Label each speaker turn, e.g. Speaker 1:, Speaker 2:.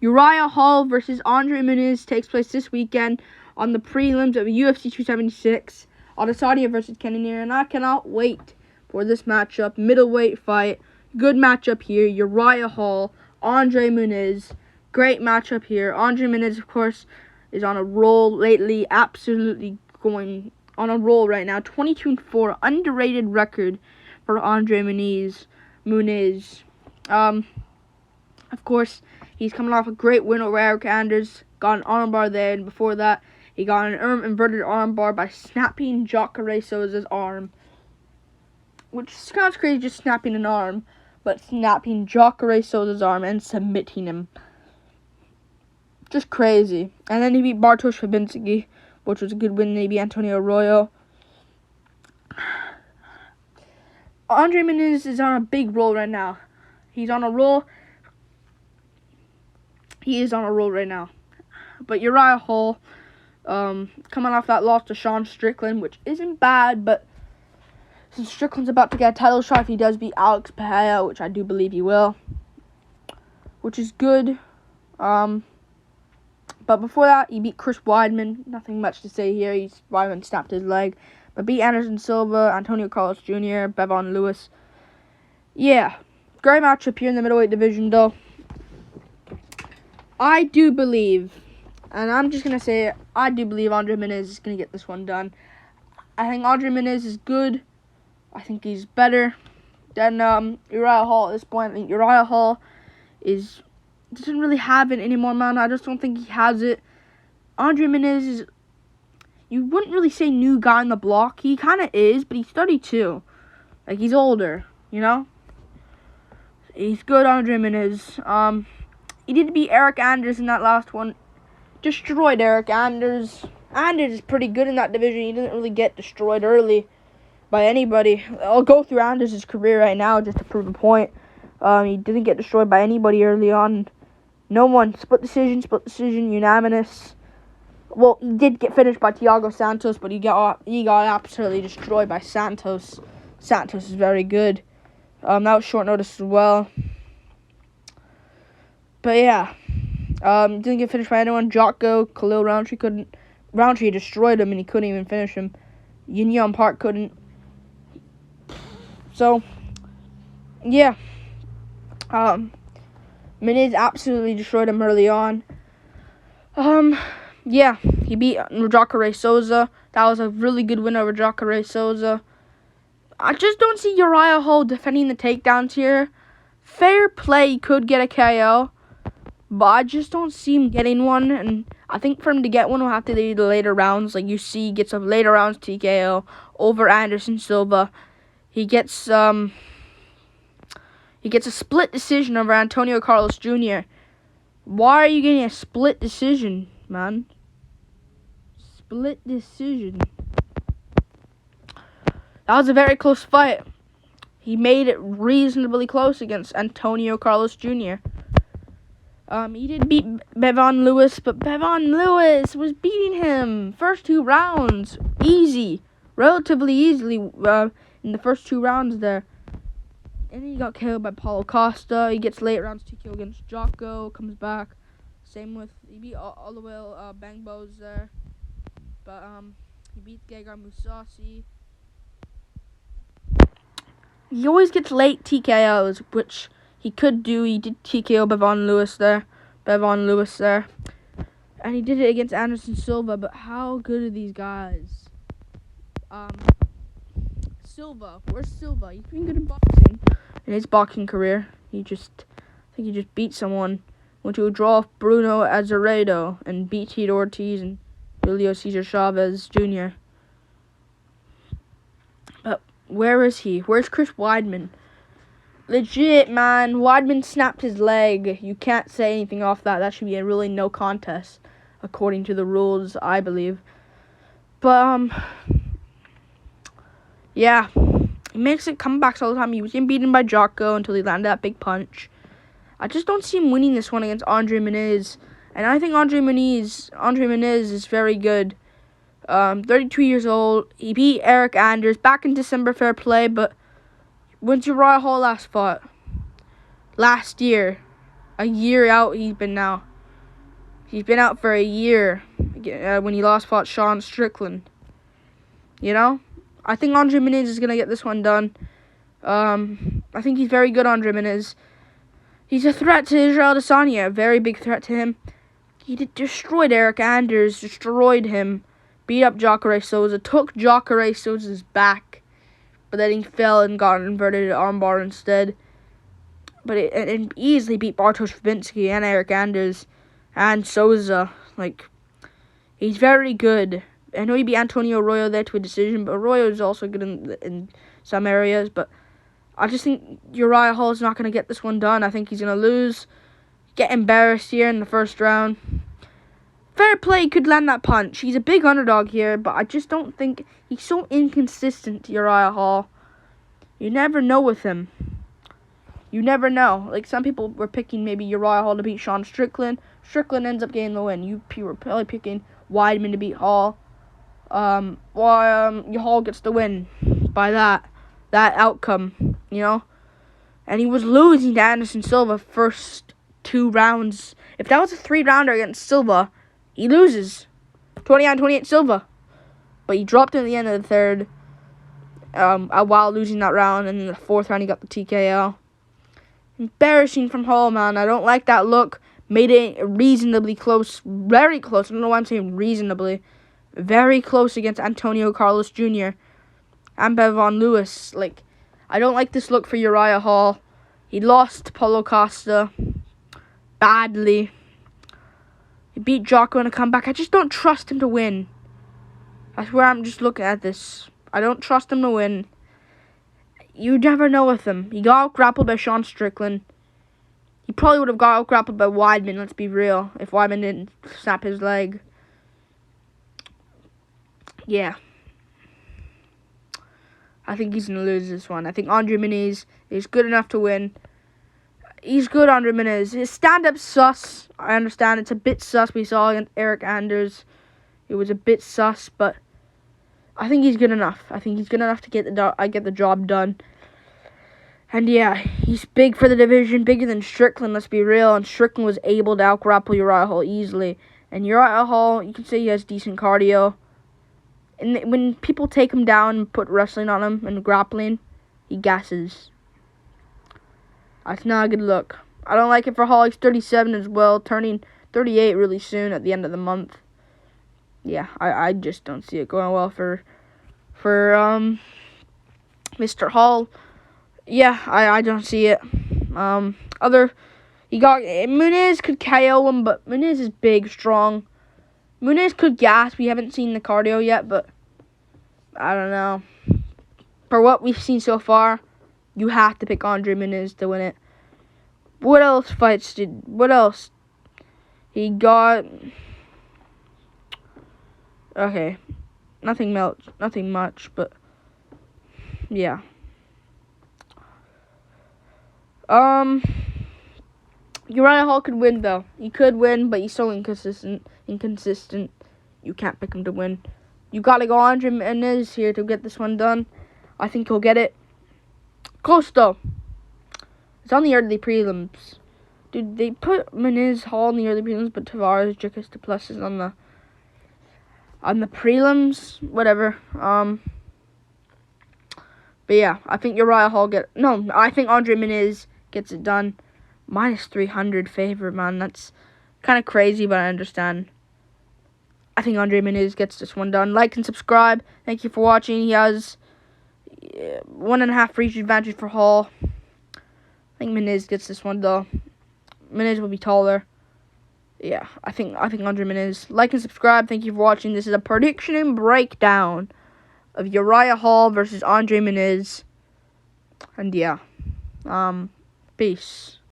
Speaker 1: Uriah Hall versus Andre Muniz takes place this weekend on the prelims of UFC 276. Adesanya versus Cannonier, and I cannot wait for this matchup. Middleweight fight. Good matchup here. Uriah Hall, Andre Muniz. Great matchup here. Andre Muniz, of course, is on a roll lately. Absolutely going on a roll right now. 22-4. Underrated record for Andre Muniz. Of course, he's coming off a great win over Eric Anders. Got an armbar there, and before that, he got an inverted armbar by snapping Jacare Souza's arm. Which sounds crazy, just snapping an arm, but snapping Jacare Souza's arm and submitting him. Just crazy. And then he beat Bartosz Fabinski, which was a good win. He beat Antonio Arroyo. Andre Muniz is on a big roll right now. He's on a roll. He is on a roll right now. But Uriah Hall, coming off that loss to Sean Strickland, which isn't bad, but since Strickland's about to get a title shot if he does beat Alex Pereira, which I do believe he will, which is good. But before that, he beat Chris Weidman. Nothing much to say here. Weidman snapped his leg. But beat Anderson Silva, Antonio Carlos Jr., Bevon Lewis. Yeah, great matchup here in the middleweight division, though. I do believe, and I'm just going to say it, I do believe Andre Muniz is going to get this one done. I think Andre Muniz is good. I think he's better than Uriah Hall at this point. I think Uriah Hall doesn't really have it anymore, man. I just don't think he has it. Andre Muniz is, you wouldn't really say new guy on the block. He kind of is, but he's 32. Like, he's older, you know? He's good, Andre Muniz. He did beat Eric Anders in that last one. Destroyed Eric Anders. Anders is pretty good in that division. He doesn't really get destroyed early by anybody. I'll go through Anders' career right now just to prove a point. He didn't get destroyed by anybody early on. No one. Split decision, unanimous. Well, he did get finished by Thiago Santos, but he got absolutely destroyed by Santos. Santos is very good. That was short notice as well. But yeah, didn't get finished by anyone. Jocko, Khalil Roundtree destroyed him, and he couldn't even finish him. Yin Young Park couldn't. So, yeah. Muniz absolutely destroyed him early on. Yeah, he beat Jacare Souza. That was a really good win over Jacare Souza. I just don't see Uriah Hall defending the takedowns here. Fair play, he could get a KO. But I just don't see him getting one, and I think for him to get one, we'll have to do the later rounds. Like you see, he gets a later rounds TKO over Anderson Silva. He gets a split decision over Antonio Carlos Jr. Why are you getting a split decision, man? Split decision. That was a very close fight. He made it reasonably close against Antonio Carlos Jr. He did beat Bevon Lewis, but Bevon Lewis was beating him first 2 rounds. Relatively easily in the first 2 rounds there. And then he got killed by Paulo Costa. He gets late rounds TKO against Jocko, comes back. Same with, he beat Oliwell Bangbos there. But he beat Gegard Mousasi. He always gets late TKOs, which he could do. He did TKO Bevon Lewis there. And he did it against Anderson Silva, but how good are these guys? Silva. Where's Silva? He's been good in boxing. In his boxing career. I think he just beat someone. Went to a draw off Bruno Azeredo and beat Tito Ortiz and Julio Cesar Chavez Jr. But where is he? Where's Chris Weidman? Legit, man. Weidman snapped his leg. You can't say anything off that. That should be a really no contest, according to the rules, I believe. But, yeah. He makes it comebacks all the time. He was getting beaten by Jocko until he landed that big punch. I just don't see him winning this one against Andre Muniz. And I think Andre Muniz is very good. 32 years old. He beat Eric Anders back in December, fair play, but when's Uriah Hall last fought? Last year. A year out he's been now. He's been out for a year when he last fought Sean Strickland. You know? I think Andre Muniz is going to get this one done. I think he's very good, Andre Muniz. He's a threat to Israel Adesanya, a very big threat to him. He destroyed Eric Anders, destroyed him, beat up Jacare Souza, took Jacare Souza's back, but then he fell and got an inverted armbar instead. But it easily beat Bartosz Fabinski and Eric Anders and Souza. Like, he's very good. I know he beat Antonio Arroyo there to a decision, but Arroyo is also good in some areas. But I just think Uriah Hall is not going to get this one done. I think he's going to lose, get embarrassed here in the first round. Fair play, could land that punch. He's a big underdog here, but I just don't think he's so inconsistent, Uriah Hall. You never know with him. You never know. Like, some people were picking maybe Uriah Hall to beat Sean Strickland. Strickland ends up getting the win. You were probably picking Weidman to beat Hall. Hall gets the win by that outcome, you know. And he was losing to Anderson Silva first 2 rounds. If that was a 3-rounder against Silva, he loses 29-28 Silva. But he dropped in the end of the third while losing that round. And in the 4th round, he got the TKO. Embarrassing from Hall, man. I don't like that look. Made it reasonably close. Very close. I don't know why I'm saying reasonably. Very close against Antonio Carlos Jr. and Bevon Lewis. Like, I don't like this look for Uriah Hall. He lost to Paulo Costa badly. He beat Jocko in a comeback. I just don't trust him to win. That's where I'm just looking at this. I don't trust him to win. You never know with him. He got out-grappled by Sean Strickland. He probably would have got out-grappled by Weidman, let's be real, if Weidman didn't snap his leg. Yeah. I think he's going to lose this one. I think Andre Muniz is good enough to win. He's good, Andre Muniz. His stand-up's sus. I understand it's a bit sus. We saw against Eric Anders. It was a bit sus, but I think he's good enough. I think he's good enough to get the job done. And yeah, he's big for the division, bigger than Strickland, let's be real. And Strickland was able to out-grapple Uriah Hall easily. And Uriah Hall, you can say he has decent cardio. And when people take him down and put wrestling on him and grappling, he gasses. That's not a good look. I don't like it for Hall. He's 37 as well, turning 38 really soon at the end of the month. Yeah, I just don't see it going well for Mr. Hall. Yeah, I don't see it. Muniz could KO him, but Muniz is big, strong. Muniz could gas. We haven't seen the cardio yet, but I don't know. For what we've seen so far, you have to pick Andre Muniz to win it. What else? He got... Okay. Nothing much, but... Yeah. Uriah Hall could win, though. He could win, but he's so inconsistent. You can't pick him to win. You gotta go Andre Muniz here to get this one done. I think he'll get it. Close, though. It's on the early prelims. Dude, they put Muniz Hall in the early prelims, but Tavares, Jacques Duplessis is on the prelims. Whatever. But yeah, I think Uriah Hall I think Andre Muniz gets it done. Minus 300 favorite, man. That's kind of crazy, but I understand. I think Andre Muniz gets this one done. Like and subscribe. Thank you for watching. He has 1.5 reach advantage for Hall. I think Muniz gets this one, though. Muniz will be taller. Yeah, I think Andre Muniz. Like and subscribe. Thank you for watching. This is a prediction and breakdown of Uriah Hall versus Andre Muniz. And yeah, peace.